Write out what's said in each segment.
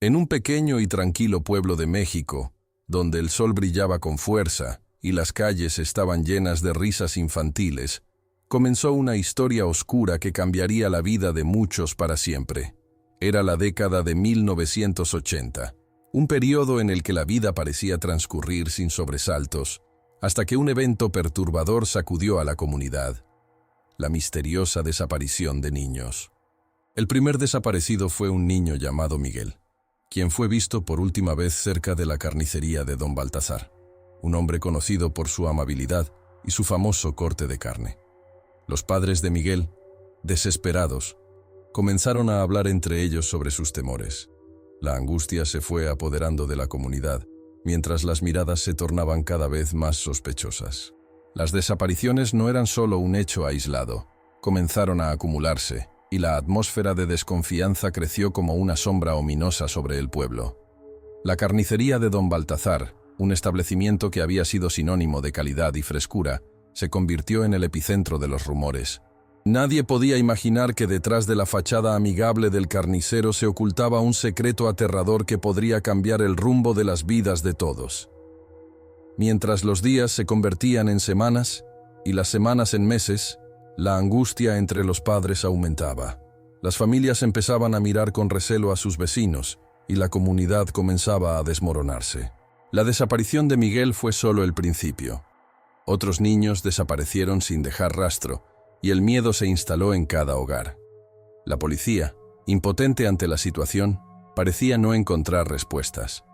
En un pequeño y tranquilo pueblo de México, donde el sol brillaba con fuerza y las calles estaban llenas de risas infantiles, comenzó una historia oscura que cambiaría la vida de muchos para siempre. Era la década de 1980, un periodo en el que la vida parecía transcurrir sin sobresaltos, hasta que un evento perturbador sacudió a la comunidad: la misteriosa desaparición de niños. El primer desaparecido fue un niño llamado Miguel, quien fue visto por última vez cerca de la carnicería de Don Baltasar, un hombre conocido por su amabilidad y su famoso corte de carne. Los padres de Miguel, desesperados, comenzaron a hablar entre ellos sobre sus temores. La angustia se fue apoderando de la comunidad, mientras las miradas se tornaban cada vez más sospechosas. Las desapariciones no eran solo un hecho aislado, comenzaron a acumularse, y la atmósfera de desconfianza creció como una sombra ominosa sobre el pueblo. La carnicería de Don Baltasar, un establecimiento que había sido sinónimo de calidad y frescura, se convirtió en el epicentro de los rumores. Nadie podía imaginar que detrás de la fachada amigable del carnicero se ocultaba un secreto aterrador que podría cambiar el rumbo de las vidas de todos. Mientras los días se convertían en semanas y las semanas en meses, la angustia entre los padres aumentaba. Las familias empezaban a mirar con recelo a sus vecinos y la comunidad comenzaba a desmoronarse. La desaparición de Miguel fue solo el principio. Otros niños desaparecieron sin dejar rastro y el miedo se instaló en cada hogar. La policía, impotente ante la situación, parecía no encontrar respuestas.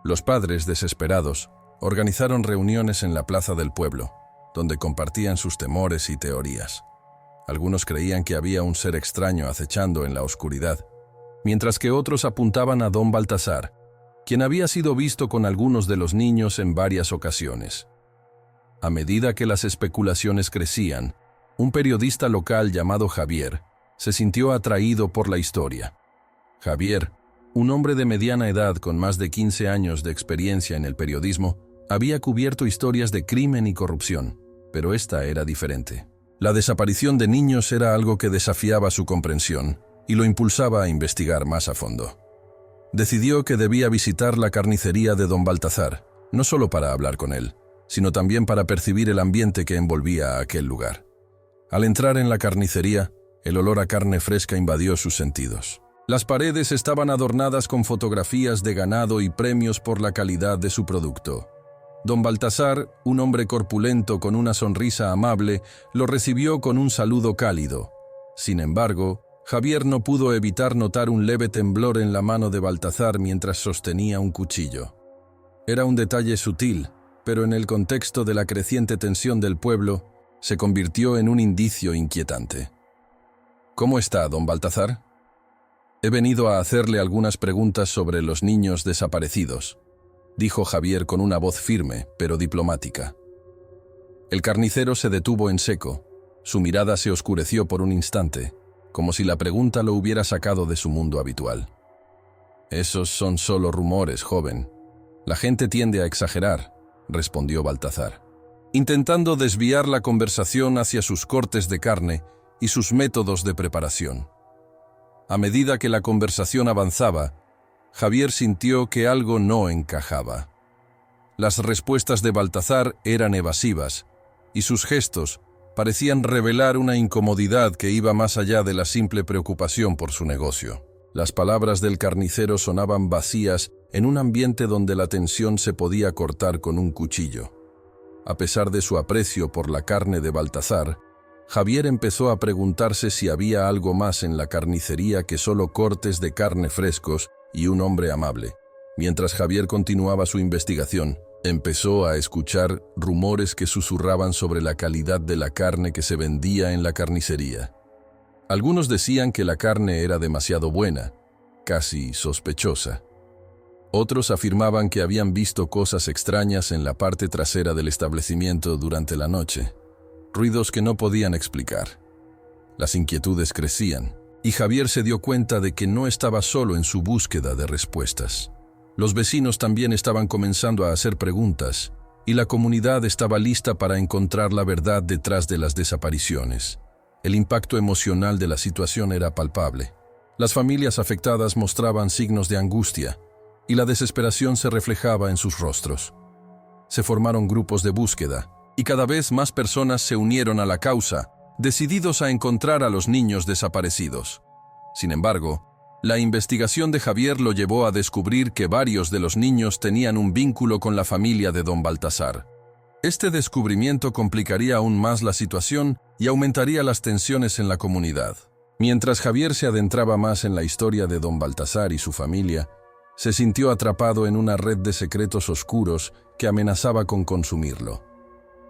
Los padres, desesperados, organizaron reuniones en la plaza del pueblo, donde compartían sus temores y teorías. Algunos creían que había un ser extraño acechando en la oscuridad, mientras que otros apuntaban a Don Baltasar, quien había sido visto con algunos de los niños en varias ocasiones. A medida que las especulaciones crecían, un periodista local llamado Javier se sintió atraído por la historia. Javier, un hombre de mediana edad con más de 15 años de experiencia en el periodismo, había cubierto historias de crimen y corrupción, pero esta era diferente. La desaparición de niños era algo que desafiaba su comprensión y lo impulsaba a investigar más a fondo. Decidió que debía visitar la carnicería de Don Baltasar, no solo para hablar con él, sino también para percibir el ambiente que envolvía a aquel lugar. Al entrar en la carnicería, el olor a carne fresca invadió sus sentidos. Las paredes estaban adornadas con fotografías de ganado y premios por la calidad de su producto. Don Baltasar, un hombre corpulento con una sonrisa amable, lo recibió con un saludo cálido. Sin embargo, Javier no pudo evitar notar un leve temblor en la mano de Baltasar mientras sostenía un cuchillo. Era un detalle sutil, pero en el contexto de la creciente tensión del pueblo, se convirtió en un indicio inquietante. «¿Cómo está, don Baltasar?» «He venido a hacerle algunas preguntas sobre los niños desaparecidos», dijo Javier con una voz firme, pero diplomática. El carnicero se detuvo en seco. Su mirada se oscureció por un instante, como si la pregunta lo hubiera sacado de su mundo habitual. «Esos son solo rumores, joven. La gente tiende a exagerar», respondió Baltasar, intentando desviar la conversación hacia sus cortes de carne y sus métodos de preparación. A medida que la conversación avanzaba, Javier sintió que algo no encajaba. Las respuestas de Baltasar eran evasivas, y sus gestos parecían revelar una incomodidad que iba más allá de la simple preocupación por su negocio. Las palabras del carnicero sonaban vacías en un ambiente donde la tensión se podía cortar con un cuchillo. A pesar de su aprecio por la carne de Baltasar, Javier empezó a preguntarse si había algo más en la carnicería que solo cortes de carne frescos y un hombre amable. Mientras Javier continuaba su investigación, empezó a escuchar rumores que susurraban sobre la calidad de la carne que se vendía en la carnicería. Algunos decían que la carne era demasiado buena, casi sospechosa. Otros afirmaban que habían visto cosas extrañas en la parte trasera del establecimiento durante la noche, ruidos que no podían explicar. Las inquietudes crecían, y Javier se dio cuenta de que no estaba solo en su búsqueda de respuestas. Los vecinos también estaban comenzando a hacer preguntas, y la comunidad estaba lista para encontrar la verdad detrás de las desapariciones. El impacto emocional de la situación era palpable. Las familias afectadas mostraban signos de angustia, y la desesperación se reflejaba en sus rostros. Se formaron grupos de búsqueda, y cada vez más personas se unieron a la causa, decididos a encontrar a los niños desaparecidos. Sin embargo, la investigación de Javier lo llevó a descubrir que varios de los niños tenían un vínculo con la familia de don Baltasar. Este descubrimiento complicaría aún más la situación y aumentaría las tensiones en la comunidad. Mientras Javier se adentraba más en la historia de don Baltasar y su familia, se sintió atrapado en una red de secretos oscuros que amenazaba con consumirlo.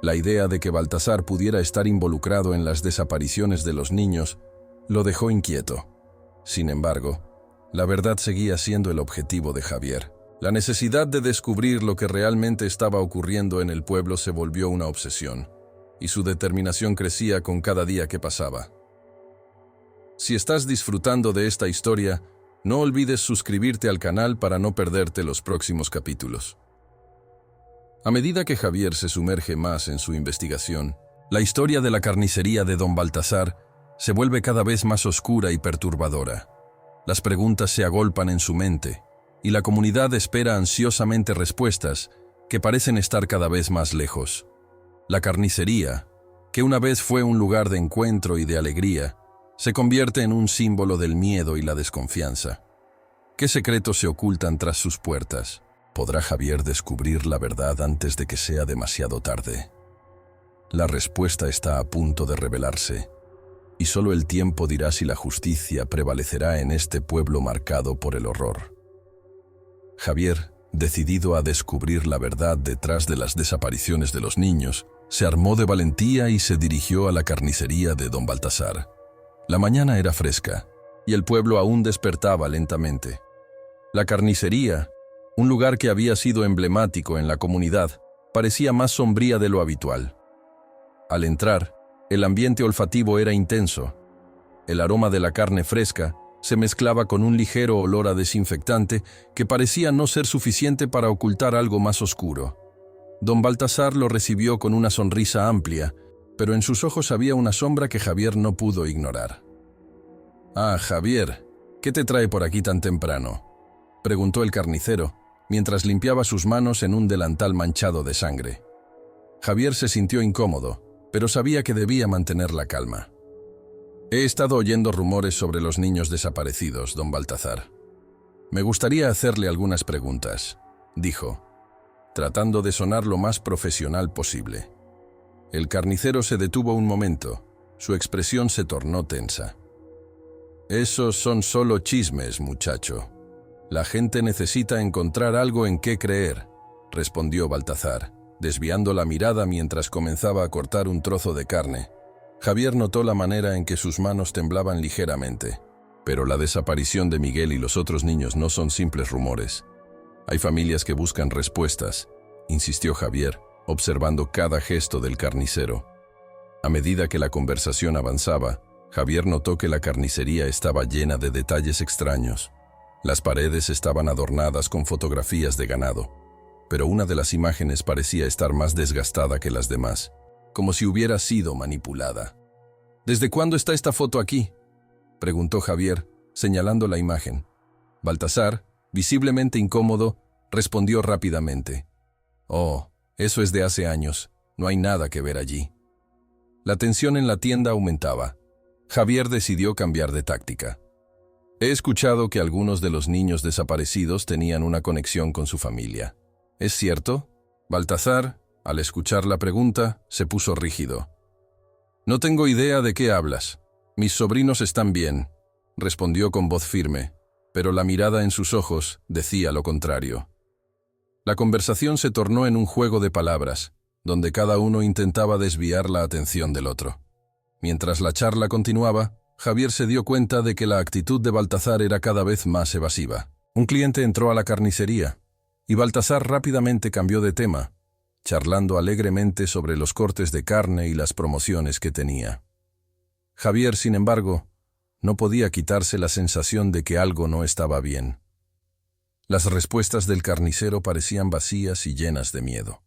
La idea de que Baltasar pudiera estar involucrado en las desapariciones de los niños lo dejó inquieto. Sin embargo, la verdad seguía siendo el objetivo de Javier. La necesidad de descubrir lo que realmente estaba ocurriendo en el pueblo se volvió una obsesión, y su determinación crecía con cada día que pasaba. Si estás disfrutando de esta historia, no olvides suscribirte al canal para no perderte los próximos capítulos. A medida que Javier se sumerge más en su investigación, la historia de la carnicería de don Baltasar se vuelve cada vez más oscura y perturbadora. Las preguntas se agolpan en su mente, y la comunidad espera ansiosamente respuestas que parecen estar cada vez más lejos. La carnicería, que una vez fue un lugar de encuentro y de alegría, se convierte en un símbolo del miedo y la desconfianza. ¿Qué secretos se ocultan tras sus puertas? ¿Podrá Javier descubrir la verdad antes de que sea demasiado tarde? La respuesta está a punto de revelarse, y solo el tiempo dirá si la justicia prevalecerá en este pueblo marcado por el horror. Javier, decidido a descubrir la verdad detrás de las desapariciones de los niños, se armó de valentía y se dirigió a la carnicería de don Baltasar. La mañana era fresca, y el pueblo aún despertaba lentamente. La carnicería, un lugar que había sido emblemático en la comunidad, parecía más sombría de lo habitual. Al entrar, el ambiente olfativo era intenso. El aroma de la carne fresca se mezclaba con un ligero olor a desinfectante que parecía no ser suficiente para ocultar algo más oscuro. Don Baltasar lo recibió con una sonrisa amplia, pero en sus ojos había una sombra que Javier no pudo ignorar. «Ah, Javier, ¿qué te trae por aquí tan temprano?», preguntó el carnicero, mientras limpiaba sus manos en un delantal manchado de sangre. Javier se sintió incómodo, pero sabía que debía mantener la calma. «He estado oyendo rumores sobre los niños desaparecidos, don Baltasar. Me gustaría hacerle algunas preguntas», dijo, tratando de sonar lo más profesional posible. El carnicero se detuvo un momento. Su expresión se tornó tensa. «Esos son solo chismes, muchacho. La gente necesita encontrar algo en qué creer», respondió Baltasar, desviando la mirada mientras comenzaba a cortar un trozo de carne. Javier notó la manera en que sus manos temblaban ligeramente. «Pero la desaparición de Miguel y los otros niños no son simples rumores. Hay familias que buscan respuestas», insistió Javier, observando cada gesto del carnicero. A medida que la conversación avanzaba, Javier notó que la carnicería estaba llena de detalles extraños. Las paredes estaban adornadas con fotografías de ganado, pero una de las imágenes parecía estar más desgastada que las demás, como si hubiera sido manipulada. «¿Desde cuándo está esta foto aquí?», preguntó Javier, señalando la imagen. Baltasar, visiblemente incómodo, respondió rápidamente. «Oh, eso es de hace años. No hay nada que ver allí». La tensión en la tienda aumentaba. Javier decidió cambiar de táctica. «He escuchado que algunos de los niños desaparecidos tenían una conexión con su familia. ¿Es cierto?». Baltasar, al escuchar la pregunta, se puso rígido. «No tengo idea de qué hablas. Mis sobrinos están bien», respondió con voz firme, pero la mirada en sus ojos decía lo contrario. La conversación se tornó en un juego de palabras, donde cada uno intentaba desviar la atención del otro. Mientras la charla continuaba, Javier se dio cuenta de que la actitud de Baltasar era cada vez más evasiva. Un cliente entró a la carnicería, y Baltasar rápidamente cambió de tema, charlando alegremente sobre los cortes de carne y las promociones que tenía. Javier, sin embargo, no podía quitarse la sensación de que algo no estaba bien. Las respuestas del carnicero parecían vacías y llenas de miedo.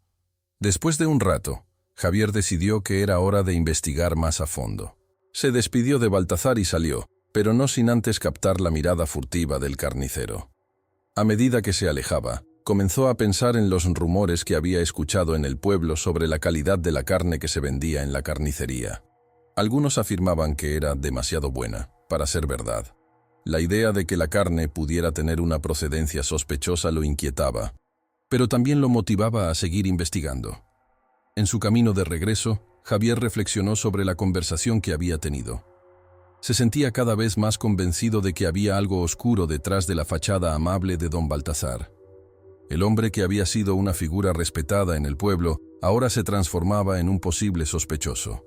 Después de un rato, Javier decidió que era hora de investigar más a fondo. Se despidió de Baltasar y salió, pero no sin antes captar la mirada furtiva del carnicero. A medida que se alejaba, comenzó a pensar en los rumores que había escuchado en el pueblo sobre la calidad de la carne que se vendía en la carnicería. Algunos afirmaban que era demasiado buena para ser verdad. La idea de que la carne pudiera tener una procedencia sospechosa lo inquietaba, pero también lo motivaba a seguir investigando. En su camino de regreso, Javier reflexionó sobre la conversación que había tenido. Se sentía cada vez más convencido de que había algo oscuro detrás de la fachada amable de don Baltasar. El hombre que había sido una figura respetada en el pueblo, ahora se transformaba en un posible sospechoso.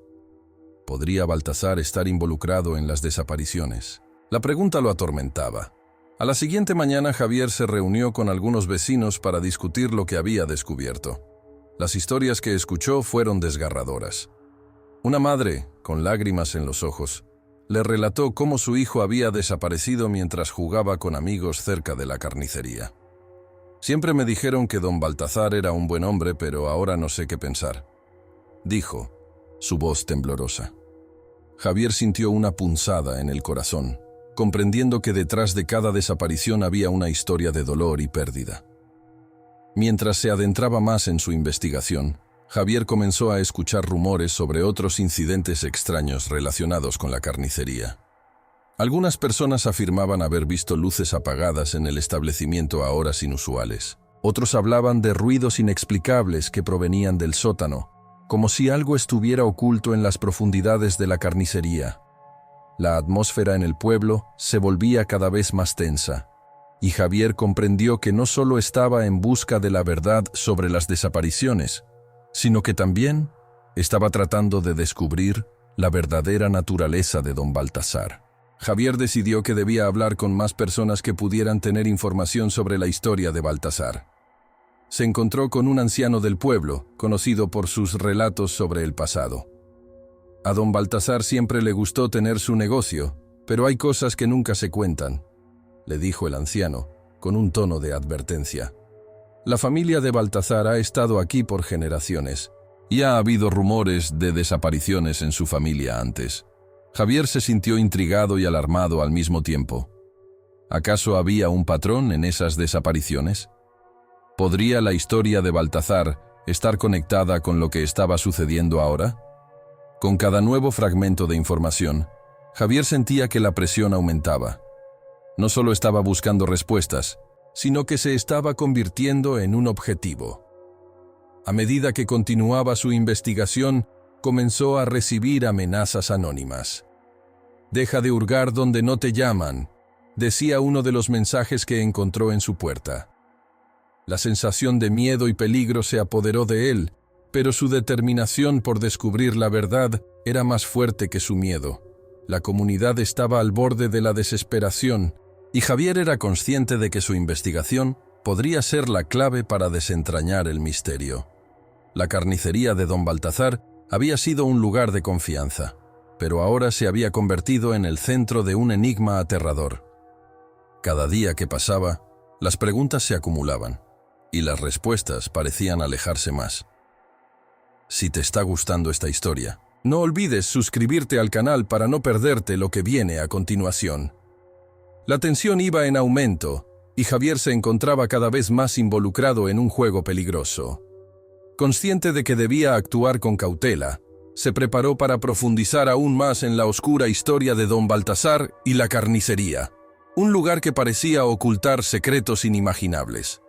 ¿Podría Baltasar estar involucrado en las desapariciones? La pregunta lo atormentaba. A la siguiente mañana Javier se reunió con algunos vecinos para discutir lo que había descubierto. Las historias que escuchó fueron desgarradoras. Una madre, con lágrimas en los ojos, le relató cómo su hijo había desaparecido mientras jugaba con amigos cerca de la carnicería. «Siempre me dijeron que don Baltasar era un buen hombre, pero ahora no sé qué pensar», dijo, su voz temblorosa. Javier sintió una punzada en el corazón, comprendiendo que detrás de cada desaparición había una historia de dolor y pérdida. Mientras se adentraba más en su investigación, Javier comenzó a escuchar rumores sobre otros incidentes extraños relacionados con la carnicería. Algunas personas afirmaban haber visto luces apagadas en el establecimiento a horas inusuales. Otros hablaban de ruidos inexplicables que provenían del sótano, como si algo estuviera oculto en las profundidades de la carnicería. La atmósfera en el pueblo se volvía cada vez más tensa, y Javier comprendió que no solo estaba en busca de la verdad sobre las desapariciones, sino que también estaba tratando de descubrir la verdadera naturaleza de don Baltasar. Javier decidió que debía hablar con más personas que pudieran tener información sobre la historia de Baltasar. Se encontró con un anciano del pueblo, conocido por sus relatos sobre el pasado. A don Baltasar siempre le gustó tener su negocio, pero hay cosas que nunca se cuentan, le dijo el anciano, con un tono de advertencia. La familia de Baltasar ha estado aquí por generaciones, y ha habido rumores de desapariciones en su familia antes. Javier se sintió intrigado y alarmado al mismo tiempo. ¿Acaso había un patrón en esas desapariciones? ¿Podría la historia de Baltasar estar conectada con lo que estaba sucediendo ahora? Con cada nuevo fragmento de información, Javier sentía que la presión aumentaba. No solo estaba buscando respuestas, sino que se estaba convirtiendo en un objetivo. A medida que continuaba su investigación, comenzó a recibir amenazas anónimas. «Deja de hurgar donde no te llaman», decía uno de los mensajes que encontró en su puerta. La sensación de miedo y peligro se apoderó de él, pero su determinación por descubrir la verdad era más fuerte que su miedo. La comunidad estaba al borde de la desesperación, y Javier era consciente de que su investigación podría ser la clave para desentrañar el misterio. La carnicería de don Baltasar había sido un lugar de confianza, pero ahora se había convertido en el centro de un enigma aterrador. Cada día que pasaba, las preguntas se acumulaban, y las respuestas parecían alejarse más. Si te está gustando esta historia, no olvides suscribirte al canal para no perderte lo que viene a continuación. La tensión iba en aumento, y Javier se encontraba cada vez más involucrado en un juego peligroso. Consciente de que debía actuar con cautela, se preparó para profundizar aún más en la oscura historia de don Baltasar y la carnicería, un lugar que parecía ocultar secretos inimaginables.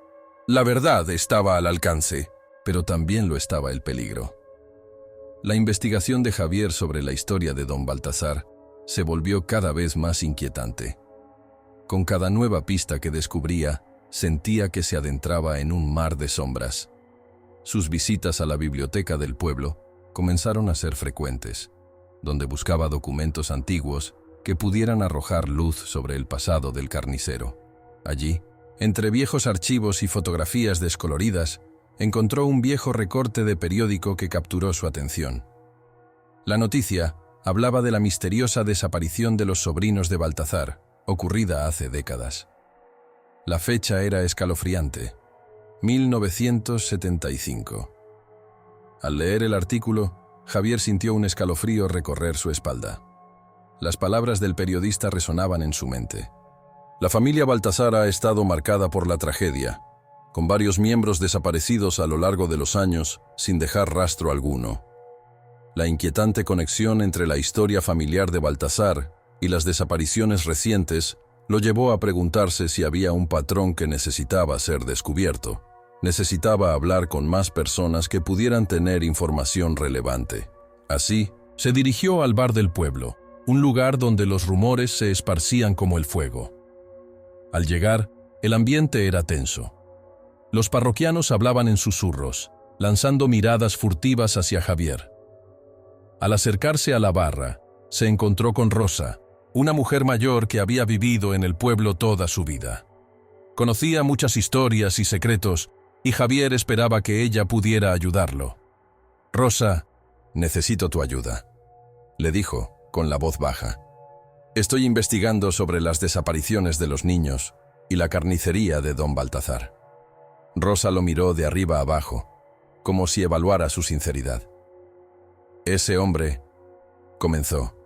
La verdad estaba al alcance, pero también lo estaba el peligro. La investigación de Javier sobre la historia de don Baltasar se volvió cada vez más inquietante. Con cada nueva pista que descubría, sentía que se adentraba en un mar de sombras. Sus visitas a la biblioteca del pueblo comenzaron a ser frecuentes, donde buscaba documentos antiguos que pudieran arrojar luz sobre el pasado del carnicero. Allí, entre viejos archivos y fotografías descoloridas, encontró un viejo recorte de periódico que capturó su atención. La noticia hablaba de la misteriosa desaparición de los sobrinos de Baltasar, ocurrida hace décadas. La fecha era escalofriante: 1975. Al leer el artículo, Javier sintió un escalofrío recorrer su espalda. Las palabras del periodista resonaban en su mente. La familia Baltasar ha estado marcada por la tragedia, con varios miembros desaparecidos a lo largo de los años sin dejar rastro alguno. La inquietante conexión entre la historia familiar de Baltasar y las desapariciones recientes lo llevó a preguntarse si había un patrón que necesitaba ser descubierto. Necesitaba hablar con más personas que pudieran tener información relevante. Así, se dirigió al bar del pueblo, un lugar donde los rumores se esparcían como el fuego. Al llegar, el ambiente era tenso. Los parroquianos hablaban en susurros, lanzando miradas furtivas hacia Javier. Al acercarse a la barra, se encontró con Rosa, una mujer mayor que había vivido en el pueblo toda su vida. Conocía muchas historias y secretos, y Javier esperaba que ella pudiera ayudarlo. «Rosa, necesito tu ayuda», le dijo, con la voz baja. «Estoy investigando sobre las desapariciones de los niños y la carnicería de don Baltasar». Rosa lo miró de arriba a abajo, como si evaluara su sinceridad. «Ese hombre», comenzó,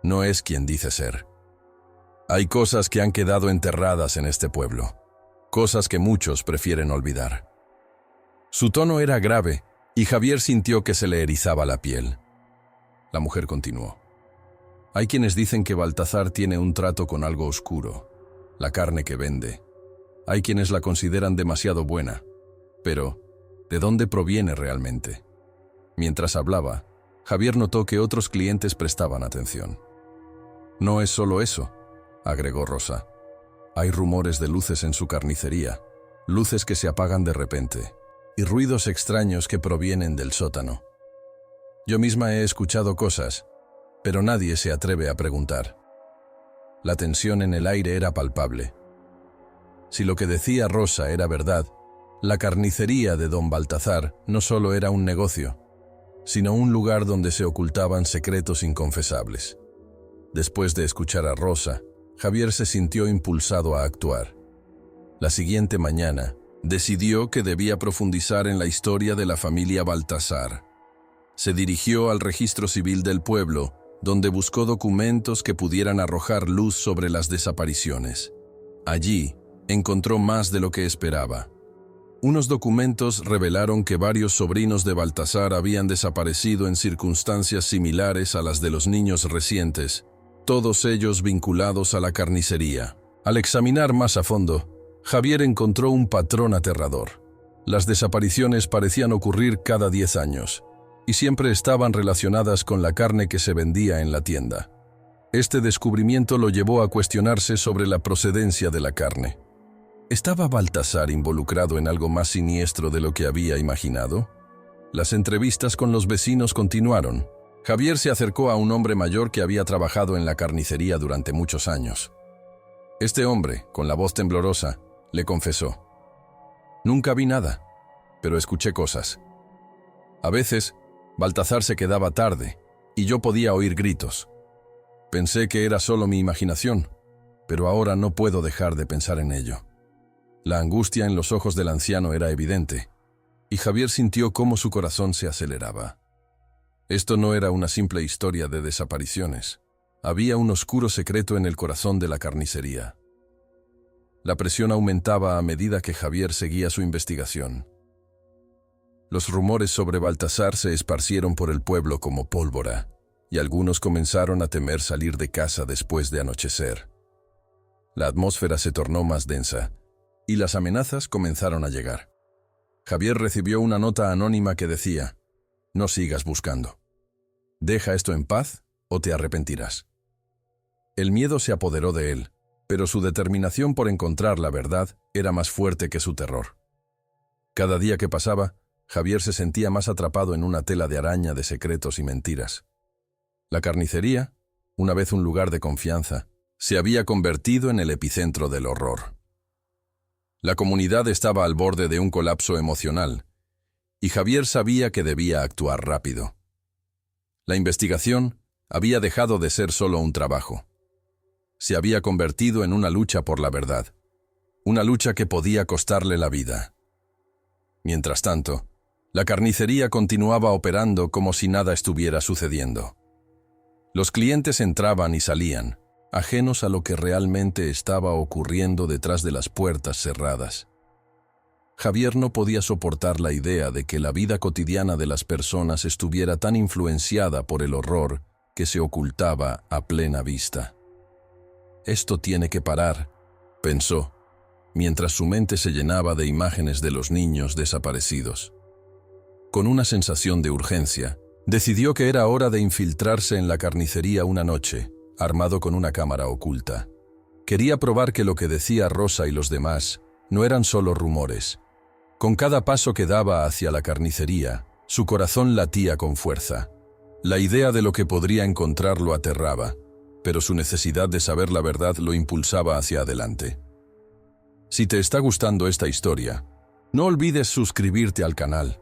«no es quien dice ser. Hay cosas que han quedado enterradas en este pueblo, cosas que muchos prefieren olvidar». Su tono era grave, y Javier sintió que se le erizaba la piel. La mujer continuó. «Hay quienes dicen que Baltasar tiene un trato con algo oscuro, la carne que vende. Hay quienes la consideran demasiado buena. Pero, ¿de dónde proviene realmente?». Mientras hablaba, Javier notó que otros clientes prestaban atención. «No es solo eso», agregó Rosa. «Hay rumores de luces en su carnicería, luces que se apagan de repente, y ruidos extraños que provienen del sótano. Yo misma he escuchado cosas, pero nadie se atreve a preguntar». La tensión en el aire era palpable. Si lo que decía Rosa era verdad, la carnicería de don Baltasar no solo era un negocio, sino un lugar donde se ocultaban secretos inconfesables. Después de escuchar a Rosa, Javier se sintió impulsado a actuar. La siguiente mañana, decidió que debía profundizar en la historia de la familia Baltasar. Se dirigió al registro civil del pueblo, donde buscó documentos que pudieran arrojar luz sobre las desapariciones. Allí, encontró más de lo que esperaba. Unos documentos revelaron que varios sobrinos de Baltasar habían desaparecido en circunstancias similares a las de los niños recientes, todos ellos vinculados a la carnicería. Al examinar más a fondo, Javier encontró un patrón aterrador. Las desapariciones parecían ocurrir cada 10 años, y siempre estaban relacionadas con la carne que se vendía en la tienda. Este descubrimiento lo llevó a cuestionarse sobre la procedencia de la carne. ¿Estaba Baltasar involucrado en algo más siniestro de lo que había imaginado? Las entrevistas con los vecinos continuaron. Javier se acercó a un hombre mayor que había trabajado en la carnicería durante muchos años. Este hombre, con la voz temblorosa, le confesó: «Nunca vi nada, pero escuché cosas. A veces, Baltasar se quedaba tarde, y yo podía oír gritos. Pensé que era solo mi imaginación, pero ahora no puedo dejar de pensar en ello». La angustia en los ojos del anciano era evidente, y Javier sintió cómo su corazón se aceleraba. Esto no era una simple historia de desapariciones. Había un oscuro secreto en el corazón de la carnicería. La presión aumentaba a medida que Javier seguía su investigación. Los rumores sobre Baltasar se esparcieron por el pueblo como pólvora, y algunos comenzaron a temer salir de casa después de anochecer. La atmósfera se tornó más densa, y las amenazas comenzaron a llegar. Javier recibió una nota anónima que decía: «No sigas buscando. Deja esto en paz o te arrepentirás». El miedo se apoderó de él, pero su determinación por encontrar la verdad era más fuerte que su terror. Cada día que pasaba, Javier se sentía más atrapado en una tela de araña de secretos y mentiras. La carnicería, una vez un lugar de confianza, se había convertido en el epicentro del horror. La comunidad estaba al borde de un colapso emocional, y Javier sabía que debía actuar rápido. La investigación había dejado de ser solo un trabajo. Se había convertido en una lucha por la verdad, una lucha que podía costarle la vida. Mientras tanto, la carnicería continuaba operando como si nada estuviera sucediendo. Los clientes entraban y salían, ajenos a lo que realmente estaba ocurriendo detrás de las puertas cerradas. Javier no podía soportar la idea de que la vida cotidiana de las personas estuviera tan influenciada por el horror que se ocultaba a plena vista. «Esto tiene que parar», pensó, mientras su mente se llenaba de imágenes de los niños desaparecidos. Con una sensación de urgencia, decidió que era hora de infiltrarse en la carnicería una noche, armado con una cámara oculta. Quería probar que lo que decía Rosa y los demás no eran solo rumores. Con cada paso que daba hacia la carnicería, su corazón latía con fuerza. La idea de lo que podría encontrar lo aterraba, pero su necesidad de saber la verdad lo impulsaba hacia adelante. Si te está gustando esta historia, no olvides suscribirte al canal.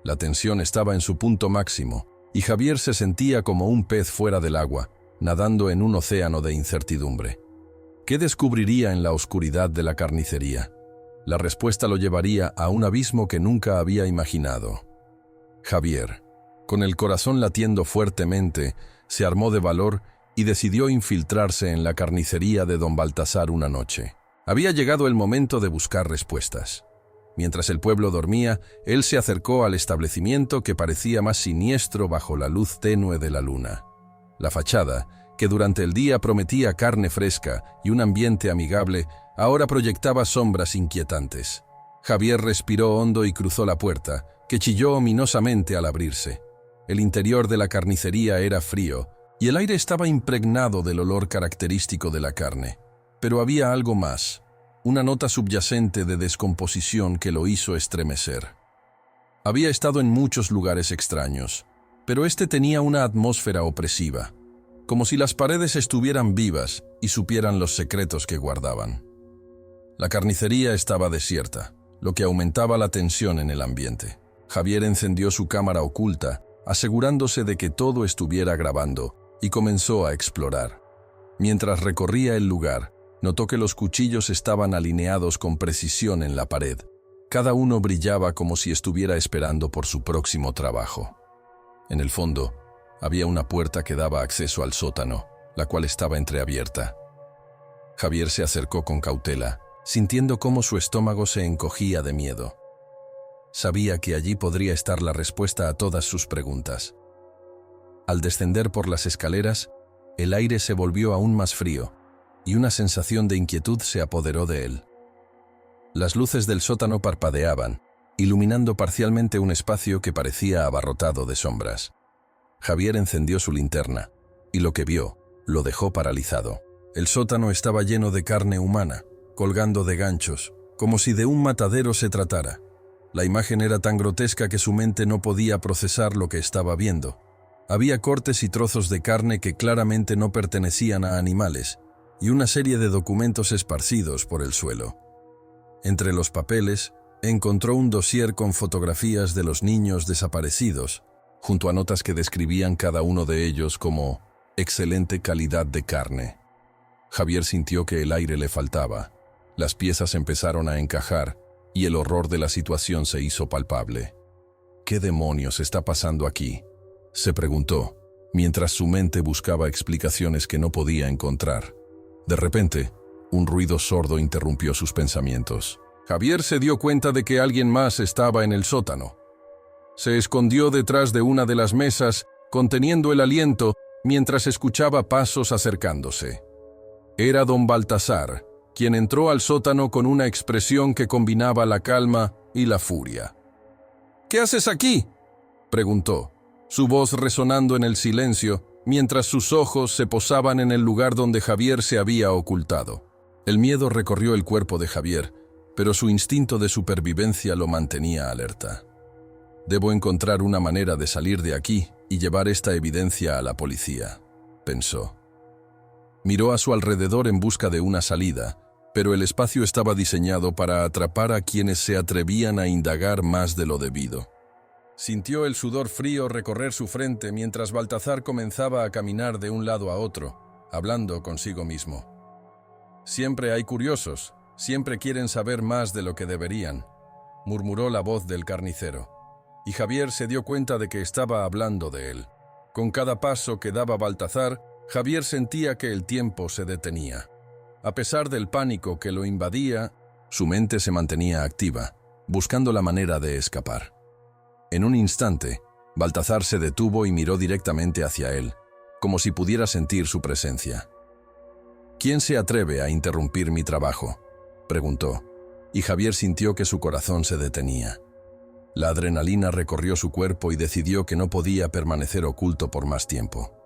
La tensión estaba en su punto máximo, y Javier se sentía como un pez fuera del agua, nadando en un océano de incertidumbre. ¿Qué descubriría en la oscuridad de la carnicería? La respuesta lo llevaría a un abismo que nunca había imaginado. Javier, con el corazón latiendo fuertemente, se armó de valor y decidió infiltrarse en la carnicería de don Baltasar una noche. Había llegado el momento de buscar respuestas. Mientras el pueblo dormía, él se acercó al establecimiento que parecía más siniestro bajo la luz tenue de la luna. La fachada, que durante el día prometía carne fresca y un ambiente amigable, ahora proyectaba sombras inquietantes. Javier respiró hondo y cruzó la puerta, que chilló ominosamente al abrirse. El interior de la carnicería era frío, y el aire estaba impregnado del olor característico de la carne. Pero había algo más, una nota subyacente de descomposición que lo hizo estremecer. Había estado en muchos lugares extraños, pero este tenía una atmósfera opresiva, como si las paredes estuvieran vivas y supieran los secretos que guardaban. La carnicería estaba desierta, lo que aumentaba la tensión en el ambiente. Javier encendió su cámara oculta, asegurándose de que todo estuviera grabando, y comenzó a explorar. Mientras recorría el lugar, notó que los cuchillos estaban alineados con precisión en la pared. Cada uno brillaba como si estuviera esperando por su próximo trabajo. En el fondo, había una puerta que daba acceso al sótano, la cual estaba entreabierta. Javier se acercó con cautela, sintiendo cómo su estómago se encogía de miedo. Sabía que allí podría estar la respuesta a todas sus preguntas. Al descender por las escaleras, el aire se volvió aún más frío, y una sensación de inquietud se apoderó de él. Las luces del sótano parpadeaban, iluminando parcialmente un espacio que parecía abarrotado de sombras. Javier encendió su linterna, y lo que vio lo dejó paralizado. El sótano estaba lleno de carne humana, colgando de ganchos, como si de un matadero se tratara. La imagen era tan grotesca que su mente no podía procesar lo que estaba viendo. Había cortes y trozos de carne que claramente no pertenecían a animales, y una serie de documentos esparcidos por el suelo. Entre los papeles, encontró un dossier con fotografías de los niños desaparecidos, junto a notas que describían cada uno de ellos como excelente calidad de carne. Javier sintió que el aire le faltaba. Las piezas empezaron a encajar, y el horror de la situación se hizo palpable. ¿Qué demonios está pasando aquí?, se preguntó, mientras su mente buscaba explicaciones que no podía encontrar. De repente, un ruido sordo interrumpió sus pensamientos. Javier se dio cuenta de que alguien más estaba en el sótano. Se escondió detrás de una de las mesas, conteniendo el aliento, mientras escuchaba pasos acercándose. Era don Baltasar, quien entró al sótano con una expresión que combinaba la calma y la furia. «¿Qué haces aquí?», preguntó, su voz resonando en el silencio, mientras sus ojos se posaban en el lugar donde Javier se había ocultado. El miedo recorrió el cuerpo de Javier, pero su instinto de supervivencia lo mantenía alerta. «Debo encontrar una manera de salir de aquí y llevar esta evidencia a la policía», pensó. Miró a su alrededor en busca de una salida, pero el espacio estaba diseñado para atrapar a quienes se atrevían a indagar más de lo debido. Sintió el sudor frío recorrer su frente mientras Baltasar comenzaba a caminar de un lado a otro, hablando consigo mismo. «Siempre hay curiosos, siempre quieren saber más de lo que deberían», murmuró la voz del carnicero, y Javier se dio cuenta de que estaba hablando de él. Con cada paso que daba Baltazar, Javier sentía que el tiempo se detenía. A pesar del pánico que lo invadía, su mente se mantenía activa, buscando la manera de escapar. En un instante, Baltazar se detuvo y miró directamente hacia él, como si pudiera sentir su presencia. «¿Quién se atreve a interrumpir mi trabajo?», preguntó, y Javier sintió que su corazón se detenía. La adrenalina recorrió su cuerpo y decidió que no podía permanecer oculto por más tiempo.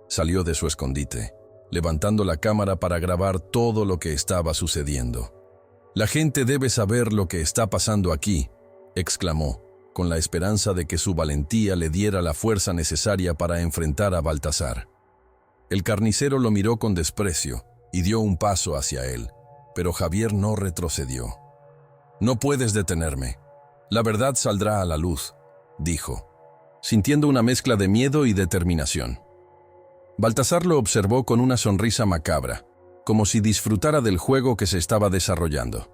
Salió de su escondite, levantando la cámara para grabar todo lo que estaba sucediendo. «La gente debe saber lo que está pasando aquí», exclamó, con la esperanza de que su valentía le diera la fuerza necesaria para enfrentar a Baltazar. El carnicero lo miró con desprecio y dio un paso hacia él, pero Javier no retrocedió. «No puedes detenerme. La verdad saldrá a la luz», dijo, sintiendo una mezcla de miedo y determinación. Baltazar lo observó con una sonrisa macabra, como si disfrutara del juego que se estaba desarrollando.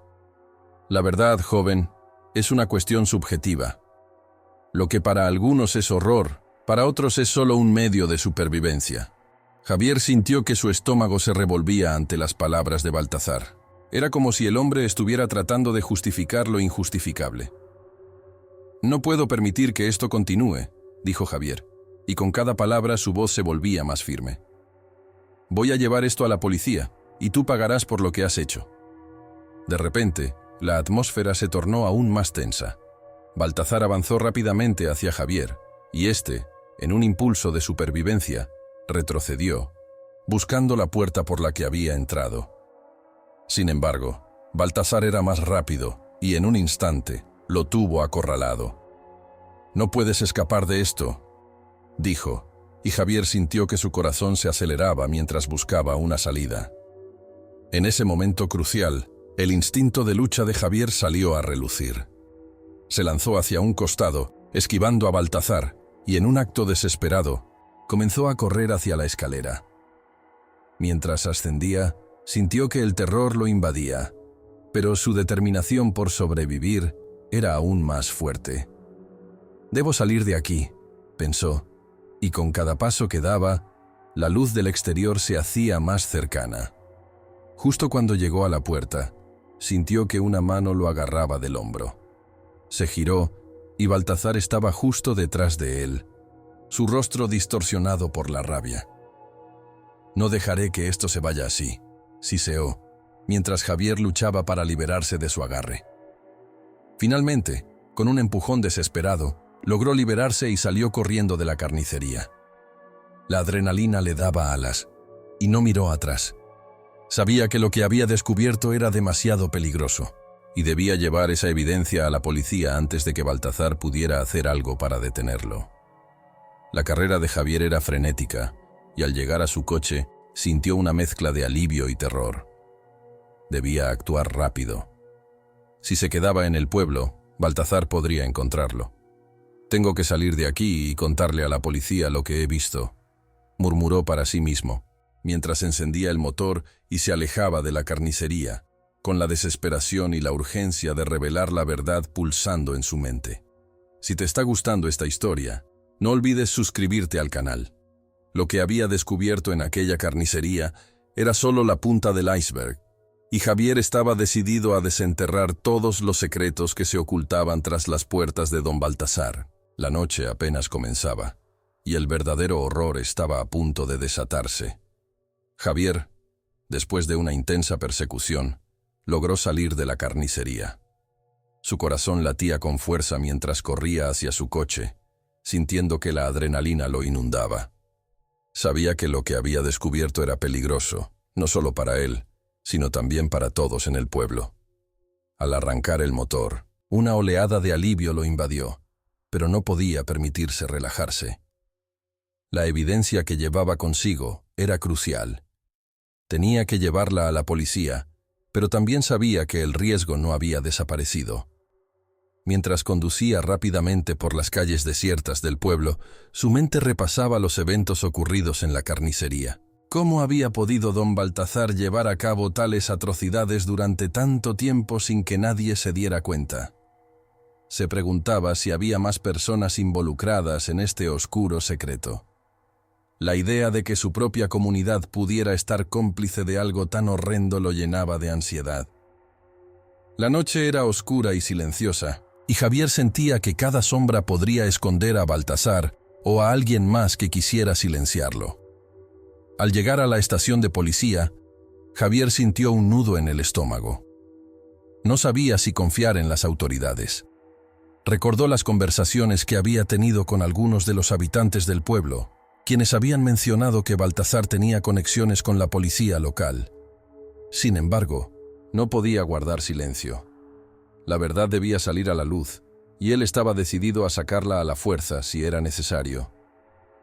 «La verdad, joven, es una cuestión subjetiva. Lo que para algunos es horror, para otros es solo un medio de supervivencia». Javier sintió que su estómago se revolvía ante las palabras de Baltazar. Era como si el hombre estuviera tratando de justificar lo injustificable. «No puedo permitir que esto continúe», dijo Javier, y con cada palabra su voz se volvía más firme. «Voy a llevar esto a la policía, y tú pagarás por lo que has hecho». De repente, la atmósfera se tornó aún más tensa. Baltazar avanzó rápidamente hacia Javier, y éste, en un impulso de supervivencia, retrocedió, buscando la puerta por la que había entrado. Sin embargo, Baltazar era más rápido, y en un instante lo tuvo acorralado. «No puedes escapar de esto», dijo, y Javier sintió que su corazón se aceleraba mientras buscaba una salida. En ese momento crucial, el instinto de lucha de Javier salió a relucir. Se lanzó hacia un costado, esquivando a Baltazar, y en un acto desesperado, comenzó a correr hacia la escalera. Mientras ascendía, sintió que el terror lo invadía, pero su determinación por sobrevivir era aún más fuerte. «Debo salir de aquí», pensó, y con cada paso que daba, la luz del exterior se hacía más cercana. Justo cuando llegó a la puerta, sintió que una mano lo agarraba del hombro. Se giró, y Baltazar estaba justo detrás de él, su rostro distorsionado por la rabia. «No dejaré que esto se vaya así», siseó, mientras Javier luchaba para liberarse de su agarre. Finalmente, con un empujón desesperado, logró liberarse y salió corriendo de la carnicería. La adrenalina le daba alas, y no miró atrás. Sabía que lo que había descubierto era demasiado peligroso, y debía llevar esa evidencia a la policía antes de que Baltazar pudiera hacer algo para detenerlo. La carrera de Javier era frenética, y al llegar a su coche, sintió una mezcla de alivio y terror. Debía actuar rápido. Si se quedaba en el pueblo, Baltazar podría encontrarlo. «Tengo que salir de aquí y contarle a la policía lo que he visto», murmuró para sí mismo, mientras encendía el motor y se alejaba de la carnicería, con la desesperación y la urgencia de revelar la verdad pulsando en su mente. Si te está gustando esta historia, no olvides suscribirte al canal. Lo que había descubierto en aquella carnicería era solo la punta del iceberg, y Javier estaba decidido a desenterrar todos los secretos que se ocultaban tras las puertas de don Baltazar. La noche apenas comenzaba, y el verdadero horror estaba a punto de desatarse. Javier, después de una intensa persecución, logró salir de la carnicería. Su corazón latía con fuerza mientras corría hacia su coche, sintiendo que la adrenalina lo inundaba. Sabía que lo que había descubierto era peligroso, no solo para él, sino también para todos en el pueblo. Al arrancar el motor, una oleada de alivio lo invadió, pero no podía permitirse relajarse. La evidencia que llevaba consigo era crucial. Tenía que llevarla a la policía, pero también sabía que el riesgo no había desaparecido. Mientras conducía rápidamente por las calles desiertas del pueblo, su mente repasaba los eventos ocurridos en la carnicería. ¿Cómo había podido don Baltazar llevar a cabo tales atrocidades durante tanto tiempo sin que nadie se diera cuenta? Se preguntaba si había más personas involucradas en este oscuro secreto. La idea de que su propia comunidad pudiera estar cómplice de algo tan horrendo lo llenaba de ansiedad. La noche era oscura y silenciosa, y Javier sentía que cada sombra podría esconder a Baltasar o a alguien más que quisiera silenciarlo. Al llegar a la estación de policía, Javier sintió un nudo en el estómago. No sabía si confiar en las autoridades. Recordó las conversaciones que había tenido con algunos de los habitantes del pueblo, quienes habían mencionado que Baltasar tenía conexiones con la policía local. Sin embargo, no podía guardar silencio. La verdad debía salir a la luz, y él estaba decidido a sacarla a la fuerza si era necesario.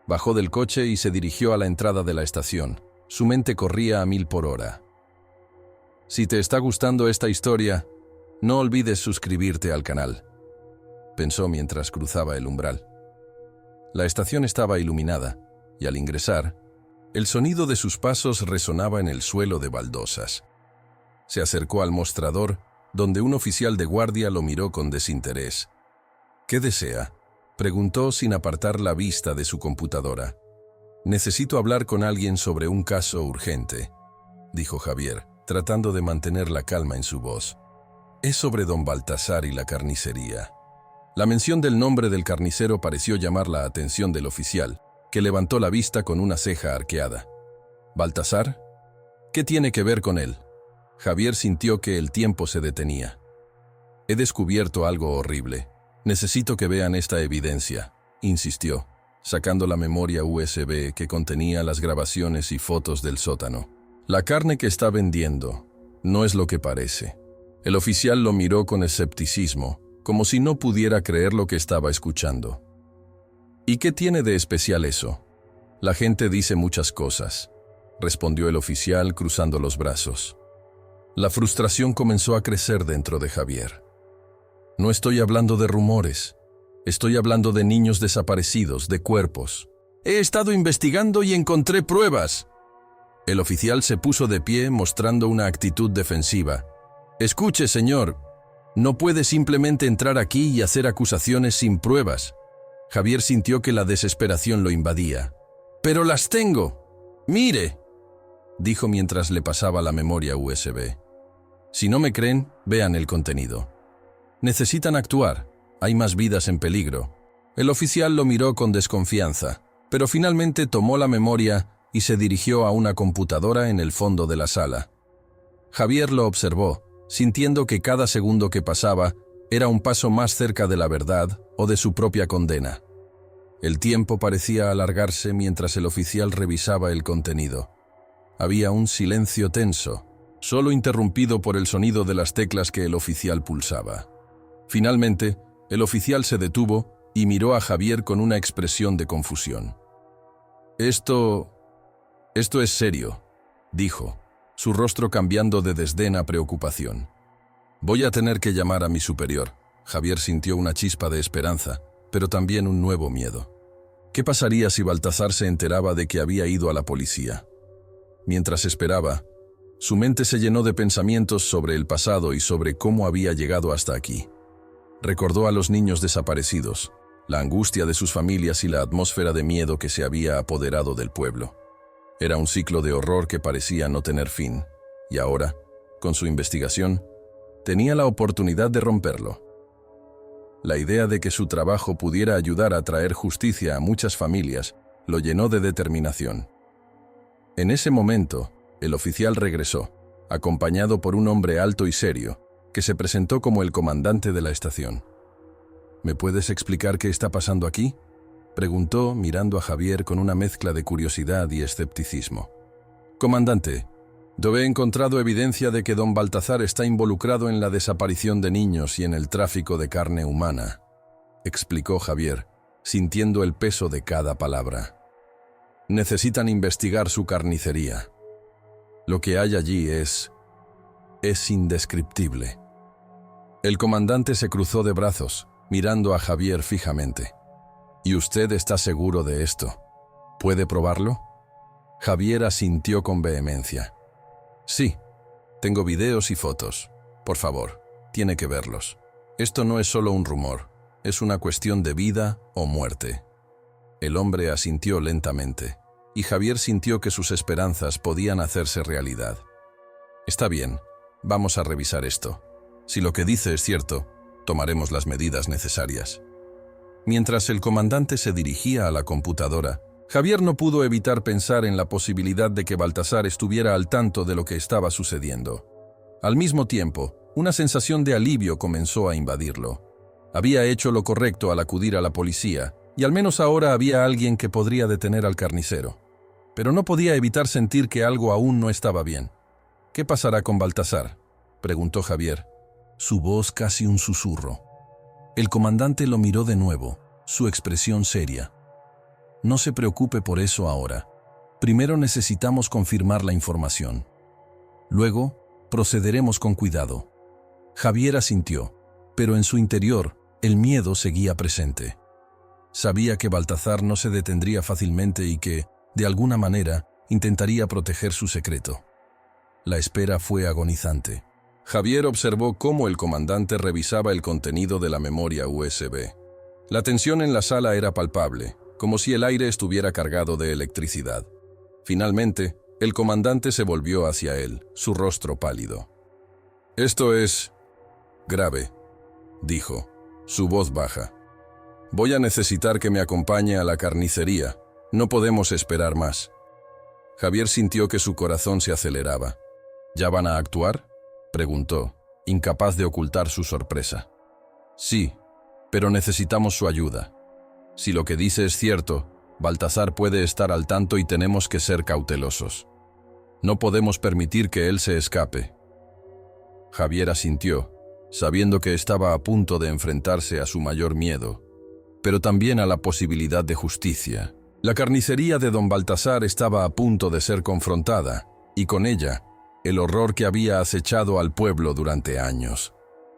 Bajó del coche y se dirigió a la entrada de la estación. Su mente corría a 1000 por hora. Si te está gustando esta historia, no olvides suscribirte al canal, pensó mientras cruzaba el umbral. La estación estaba iluminada, y al ingresar, el sonido de sus pasos resonaba en el suelo de baldosas. Se acercó al mostrador, donde un oficial de guardia lo miró con desinterés. ¿Qué desea?, preguntó sin apartar la vista de su computadora. Necesito hablar con alguien sobre un caso urgente, dijo Javier, tratando de mantener la calma en su voz. Es sobre don Baltasar y la carnicería. La mención del nombre del carnicero pareció llamar la atención del oficial, que levantó la vista con una ceja arqueada. ¿Baltasar? ¿Qué tiene que ver con él? Javier sintió que el tiempo se detenía. He descubierto algo horrible. Necesito que vean esta evidencia, insistió, sacando la memoria USB que contenía las grabaciones y fotos del sótano. La carne que está vendiendo no es lo que parece. El oficial lo miró con escepticismo, como si no pudiera creer lo que estaba escuchando. ¿Y qué tiene de especial eso? La gente dice muchas cosas, respondió el oficial cruzando los brazos. La frustración comenzó a crecer dentro de Javier. No estoy hablando de rumores, estoy hablando de niños desaparecidos, de cuerpos. He estado investigando y encontré pruebas. El oficial se puso de pie mostrando una actitud defensiva. Escuche, señor, no puede simplemente entrar aquí y hacer acusaciones sin pruebas. Javier sintió que la desesperación lo invadía. Pero las tengo. Mire, dijo mientras le pasaba la memoria USB. Si no me creen, vean el contenido. Necesitan actuar. Hay más vidas en peligro. El oficial lo miró con desconfianza, pero finalmente tomó la memoria y se dirigió a una computadora en el fondo de la sala. Javier lo observó, sintiendo que cada segundo que pasaba era un paso más cerca de la verdad o de su propia condena. El tiempo parecía alargarse mientras el oficial revisaba el contenido. Había un silencio tenso, solo interrumpido por el sonido de las teclas que el oficial pulsaba. Finalmente, el oficial se detuvo y miró a Javier con una expresión de confusión. Esto es serio, dijo, su rostro cambiando de desdén a preocupación. Voy a tener que llamar a mi superior. Javier sintió una chispa de esperanza, pero también un nuevo miedo. ¿Qué pasaría si Baltasar se enteraba de que había ido a la policía? Mientras esperaba, su mente se llenó de pensamientos sobre el pasado y sobre cómo había llegado hasta aquí. Recordó a los niños desaparecidos, la angustia de sus familias y la atmósfera de miedo que se había apoderado del pueblo. Era un ciclo de horror que parecía no tener fin, y ahora, con su investigación, tenía la oportunidad de romperlo. La idea de que su trabajo pudiera ayudar a traer justicia a muchas familias lo llenó de determinación. En ese momento, el oficial regresó, acompañado por un hombre alto y serio, que se presentó como el comandante de la estación. ¿Me puedes explicar qué está pasando aquí?, preguntó mirando a Javier con una mezcla de curiosidad y escepticismo. Comandante, yo he encontrado evidencia de que don Baltasar está involucrado en la desaparición de niños y en el tráfico de carne humana, explicó Javier, sintiendo el peso de cada palabra. Necesitan investigar su carnicería. Lo que hay allí es indescriptible. El comandante se cruzó de brazos, mirando a Javier fijamente. ¿Y usted está seguro de esto? ¿Puede probarlo? Javier asintió con vehemencia. Sí, tengo videos y fotos. Por favor, tiene que verlos. Esto no es solo un rumor, es una cuestión de vida o muerte. El hombre asintió lentamente, y Javier sintió que sus esperanzas podían hacerse realidad. Está bien, vamos a revisar esto. Si lo que dice es cierto, tomaremos las medidas necesarias. Mientras el comandante se dirigía a la computadora, Javier no pudo evitar pensar en la posibilidad de que Baltasar estuviera al tanto de lo que estaba sucediendo. Al mismo tiempo, una sensación de alivio comenzó a invadirlo. Había hecho lo correcto al acudir a la policía, y al menos ahora había alguien que podría detener al carnicero. Pero no podía evitar sentir que algo aún no estaba bien. ¿Qué pasará con Baltasar?, preguntó Javier, su voz casi un susurro. El comandante lo miró de nuevo, su expresión seria. No se preocupe por eso ahora. Primero necesitamos confirmar la información. Luego, procederemos con cuidado. Javier asintió, pero en su interior, el miedo seguía presente. Sabía que Baltasar no se detendría fácilmente y que, de alguna manera, intentaría proteger su secreto. La espera fue agonizante. Javier observó cómo el comandante revisaba el contenido de la memoria USB. La tensión en la sala era palpable, como si el aire estuviera cargado de electricidad. Finalmente, el comandante se volvió hacia él, su rostro pálido. «Esto es grave», dijo, su voz baja. «Voy a necesitar que me acompañe a la carnicería. No podemos esperar más». Javier sintió que su corazón se aceleraba. «¿Ya van a actuar?», preguntó, incapaz de ocultar su sorpresa. «Sí, pero necesitamos su ayuda. Si lo que dice es cierto, Baltasar puede estar al tanto y tenemos que ser cautelosos. No podemos permitir que él se escape». Javier asintió, sabiendo que estaba a punto de enfrentarse a su mayor miedo, pero también a la posibilidad de justicia. La carnicería de don Baltasar estaba a punto de ser confrontada, y con ella, el horror que había acechado al pueblo durante años.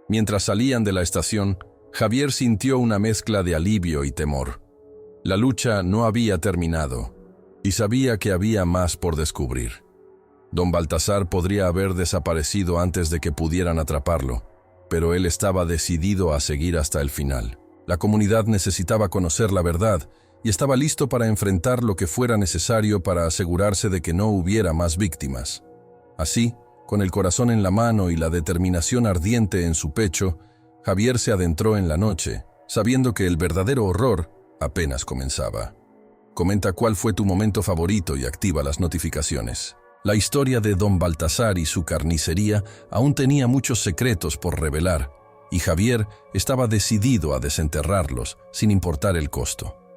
Mientras salían de la estación, Javier sintió una mezcla de alivio y temor. La lucha no había terminado, y sabía que había más por descubrir. Don Baltasar podría haber desaparecido antes de que pudieran atraparlo, pero él estaba decidido a seguir hasta el final. La comunidad necesitaba conocer la verdad, y estaba listo para enfrentar lo que fuera necesario para asegurarse de que no hubiera más víctimas. Así, con el corazón en la mano y la determinación ardiente en su pecho, Javier se adentró en la noche, sabiendo que el verdadero horror apenas comenzaba. Comenta cuál fue tu momento favorito y activa las notificaciones. La historia de don Baltasar y su carnicería aún tenía muchos secretos por revelar, y Javier estaba decidido a desenterrarlos sin importar el costo.